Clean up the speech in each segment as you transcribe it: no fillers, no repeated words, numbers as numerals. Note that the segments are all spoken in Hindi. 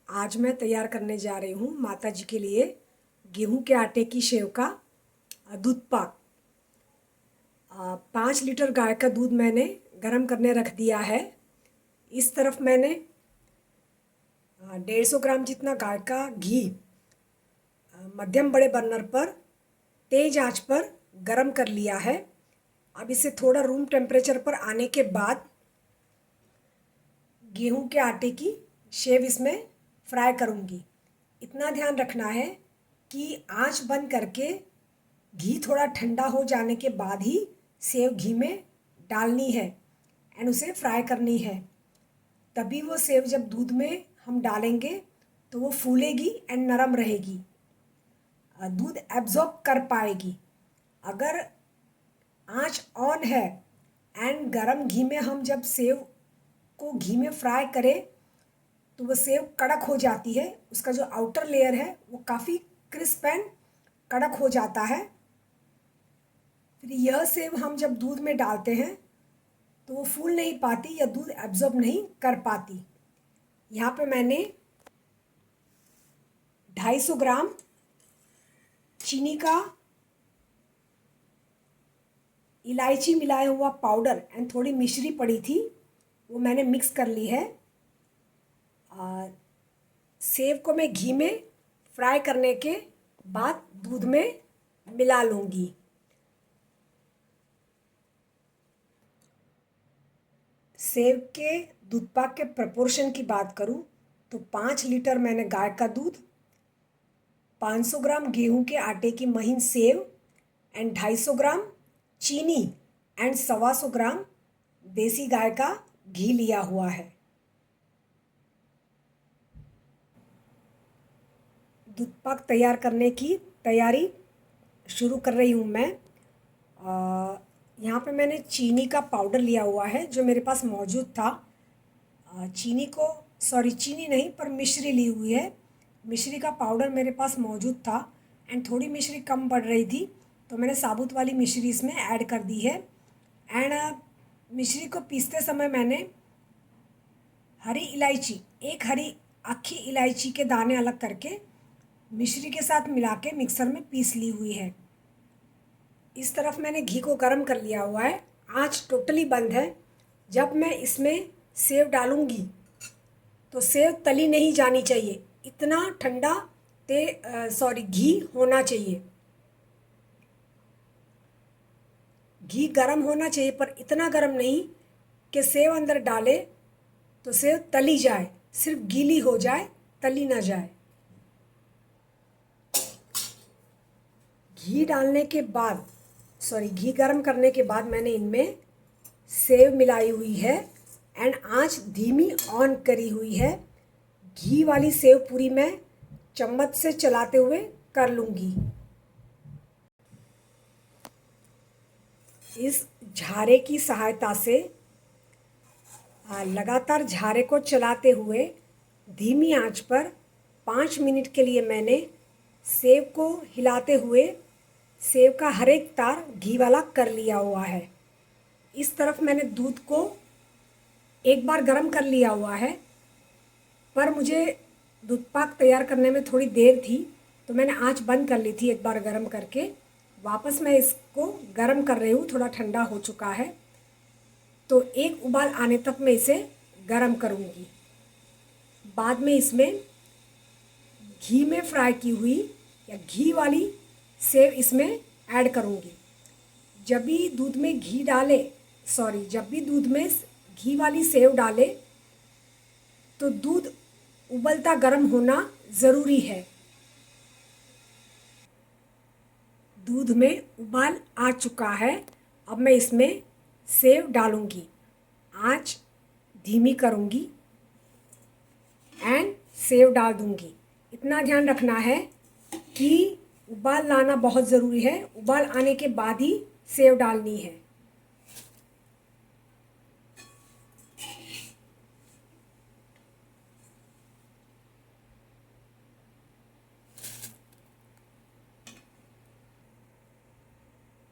आज मैं तैयार करने जा रही हूँ माता जी के लिए गेहूं के आटे की सेव का दूध पाक। 5 लीटर गाय का दूध मैंने गरम करने रख दिया है। इस तरफ मैंने 150 ग्राम जितना गाय का घी मध्यम बड़े बर्नर पर तेज आंच पर गरम कर लिया है। अब इसे थोड़ा रूम टेम्परेचर पर आने के बाद गेहूं के आटे की सेव इसमें फ्राई करूंगी। इतना ध्यान रखना है कि आंच बंद करके घी थोड़ा ठंडा हो जाने के बाद ही सेव घी में डालनी है एंड उसे फ्राई करनी है। तभी वो सेव जब दूध में हम डालेंगे तो वो फूलेगी एंड नरम रहेगी, दूध एब्जॉर्ब कर पाएगी। अगर आंच ऑन है एंड गरम घी में हम जब सेव को घी में फ्राई करें तो वो सेव कड़क हो जाती है। उसका जो आउटर लेयर है वो काफ़ी क्रिस्प एंड कड़क हो जाता है। फिर यह सेव हम जब दूध में डालते हैं तो वो फूल नहीं पाती या दूध एब्जॉर्ब नहीं कर पाती। यहाँ पे मैंने 250 ग्राम चीनी का इलायची मिलाया हुआ पाउडर एंड थोड़ी मिश्री पड़ी थी, वो मैंने मिक्स कर ली है। सेव को मैं घी में फ्राई करने के बाद दूध में मिला लूँगी। सेव के दूध पाक के प्रपोर्शन की बात करूँ तो 5 लीटर मैंने गाय का दूध, 500 ग्राम गेहूं के आटे की महीन सेव एंड 250 ग्राम चीनी एंड 125 ग्राम देसी गाय का घी लिया हुआ है। दूध पाक तैयार करने की तैयारी शुरू कर रही हूँ मैं। यहाँ पे मैंने चीनी का पाउडर लिया हुआ है जो मेरे पास मौजूद था। चीनी नहीं पर मिश्री ली हुई है। मिश्री का पाउडर मेरे पास मौजूद था एंड थोड़ी मिश्री कम पड़ रही थी तो मैंने साबुत वाली मिश्री इसमें ऐड कर दी है। एंड मिश्री को पीसते समय मैंने एक हरी अक्खी इलायची के दाने अलग करके मिश्री के साथ मिला के मिक्सर में पीस ली हुई है। इस तरफ मैंने घी को गर्म कर लिया हुआ है, आंच टोटली बंद है। जब मैं इसमें सेव डालूंगी तो सेव तली नहीं जानी चाहिए, इतना ठंडा घी होना चाहिए। घी गर्म होना चाहिए पर इतना गर्म नहीं कि सेव अंदर डाले तो सेव तली जाए, सिर्फ गीली हो जाए, तली ना जाए। घी गर्म करने के बाद मैंने इनमें सेव मिलाई हुई है एंड आंच धीमी ऑन करी हुई है। घी वाली सेव पूरी मैं चम्मच से चलाते हुए कर लूँगी। इस झारे की सहायता से लगातार झारे को चलाते हुए धीमी आंच पर 5 मिनट के लिए मैंने सेव को हिलाते हुए सेव का हर एक तार घी वाला कर लिया हुआ है। इस तरफ मैंने दूध को एक बार गर्म कर लिया हुआ है, पर मुझे दूध पाक तैयार करने में थोड़ी देर थी तो मैंने आंच बंद कर ली थी एक बार गर्म करके। वापस मैं इसको गर्म कर रही हूँ, थोड़ा ठंडा हो चुका है तो एक उबाल आने तक मैं इसे गर्म करूँगी। बाद में इसमें घी में फ्राई की हुई या घी वाली सेव इसमें ऐड करूँगी। जब भी दूध में घी वाली सेव डाले तो दूध उबलता गर्म होना ज़रूरी है। दूध में उबाल आ चुका है, अब मैं इसमें सेव डालूँगी। आंच धीमी करूँगी एंड सेव डाल दूँगी। इतना ध्यान रखना है कि उबाल लाना बहुत ज़रूरी है, उबाल आने के बाद ही सेव डालनी है।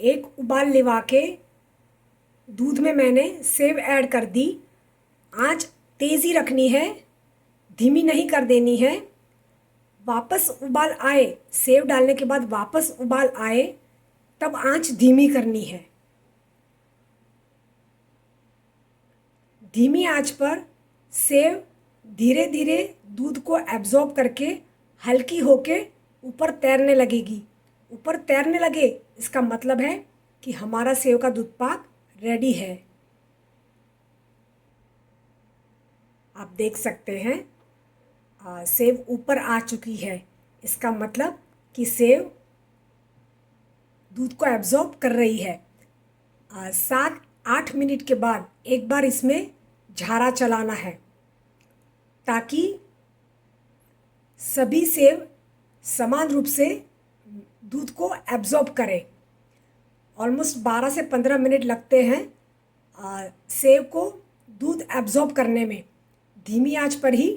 एक उबाल लिवा के दूध में मैंने सेव ऐड कर दी। आंच तेज़ी रखनी है, धीमी नहीं कर देनी है। वापस उबाल आए, सेव डालने के बाद वापस उबाल आए तब आंच धीमी करनी है। धीमी आंच पर सेव धीरे धीरे दूध को एब्जॉर्ब करके हल्की होके ऊपर तैरने लगेगी। ऊपर तैरने लगे इसका मतलब है कि हमारा सेव का दूध पाक रेडी है। आप देख सकते हैं सेव ऊपर आ चुकी है। इसका मतलब कि सेव दूध को एब्जॉर्ब कर रही है। 7-8 मिनट के बाद एक बार इसमें झारा चलाना है ताकि सभी सेव समान रूप से दूध को एब्जॉर्ब करें। ऑलमोस्ट 12 से 15 मिनट लगते हैं सेव को दूध एब्जॉर्ब करने में। धीमी आंच पर ही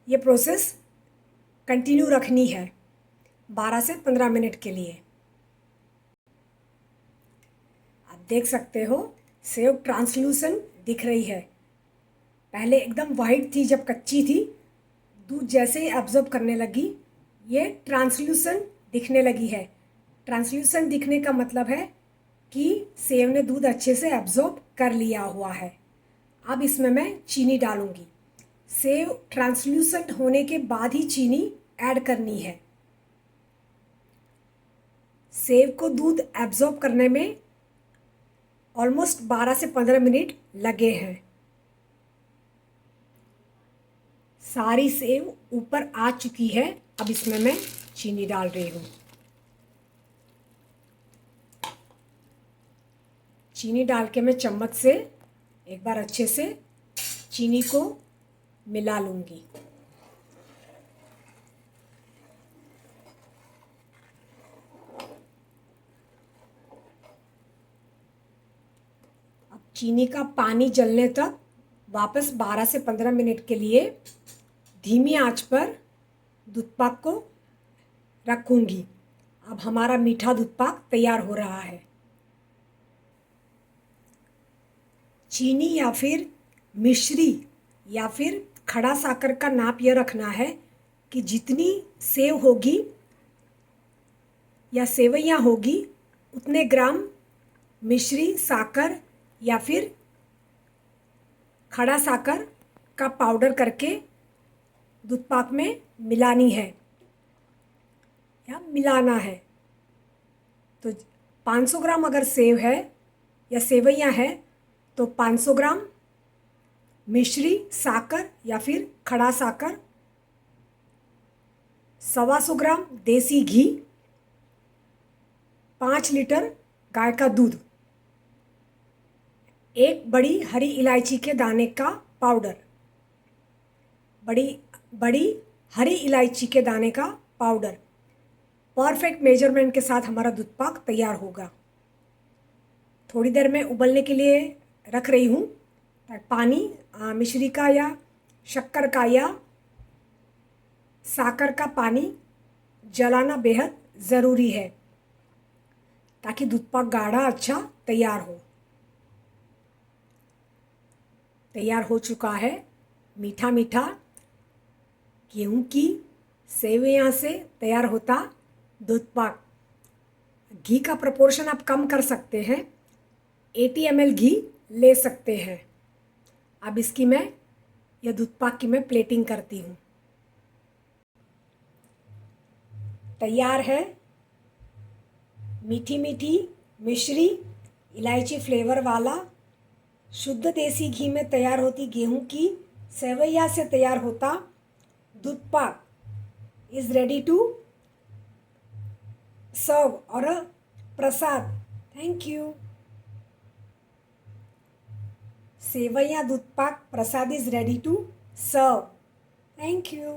ये प्रोसेस कंटिन्यू रखनी है 12 से 15 मिनट के लिए। आप देख सकते हो सेव ट्रांसल्यूसेंट दिख रही है। पहले एकदम वाइट थी जब कच्ची थी, दूध जैसे ही एब्जॉर्ब करने लगी ये ट्रांसल्यूसेंट दिखने लगी है। ट्रांसल्यूसेंट दिखने का मतलब है कि सेव ने दूध अच्छे से एब्जॉर्ब कर लिया हुआ है। अब इसमें मैं चीनी डालूंगी। सेव ट्रांसल्यूसेंट होने के बाद ही चीनी ऐड करनी है। सेव को दूध एब्जॉर्ब करने में ऑलमोस्ट 12 से 15 मिनट लगे हैं। सारी सेव ऊपर आ चुकी है। अब इसमें मैं चीनी डाल रही हूँ। चीनी डाल के मैं चम्मच से एक बार अच्छे से चीनी को मिला लूँगी। अब चीनी का पानी जलने तक वापस 12 से 15 मिनट के लिए धीमी आंच पर दूध पाक को रखूँगी। अब हमारा मीठा दूध पाक तैयार हो रहा है। चीनी या फिर मिश्री या फिर खड़ा साकर का नाप यह रखना है कि जितनी सेव होगी या सेवइयाँ होगी उतने ग्राम मिश्री, साकर या फिर खड़ा साकर का पाउडर करके दूध पाक में मिलानी है या मिलाना है। तो 500 ग्राम अगर सेव है या सेवइयाँ है तो 500 ग्राम मिश्री, साकर या फिर खड़ा साकर, 125 ग्राम देसी घी, 5 लीटर गाय का दूध, एक बड़ी हरी इलायची के दाने का पाउडर, बड़ी हरी इलायची के दाने का पाउडर। परफेक्ट मेजरमेंट के साथ हमारा दूध पाक तैयार होगा। थोड़ी देर में उबलने के लिए रख रही हूँ। पानी मिश्री का या शक्कर का या साकर का पानी जलाना बेहद ज़रूरी है ताकि दूध पाक गाढ़ा अच्छा तैयार हो। तैयार हो चुका है मीठा मीठा गेहूं की सेवइयाँ से तैयार होता दूध पाक। घी का प्रोपोर्शन आप कम कर सकते हैं, 80 ml घी ले सकते हैं। अब इसकी मैं यह दूध पाक की मैं प्लेटिंग करती हूँ। तैयार है मीठी मीठी मिश्री इलायची फ्लेवर वाला शुद्ध देसी घी में तैयार होती गेहूं की सेवइयाँ से तैयार होता दूध पाक इज़ रेडी टू सर्व और प्रसाद। Thank you. Sevaiyan doodh pak prasad is ready to serve. Thank you.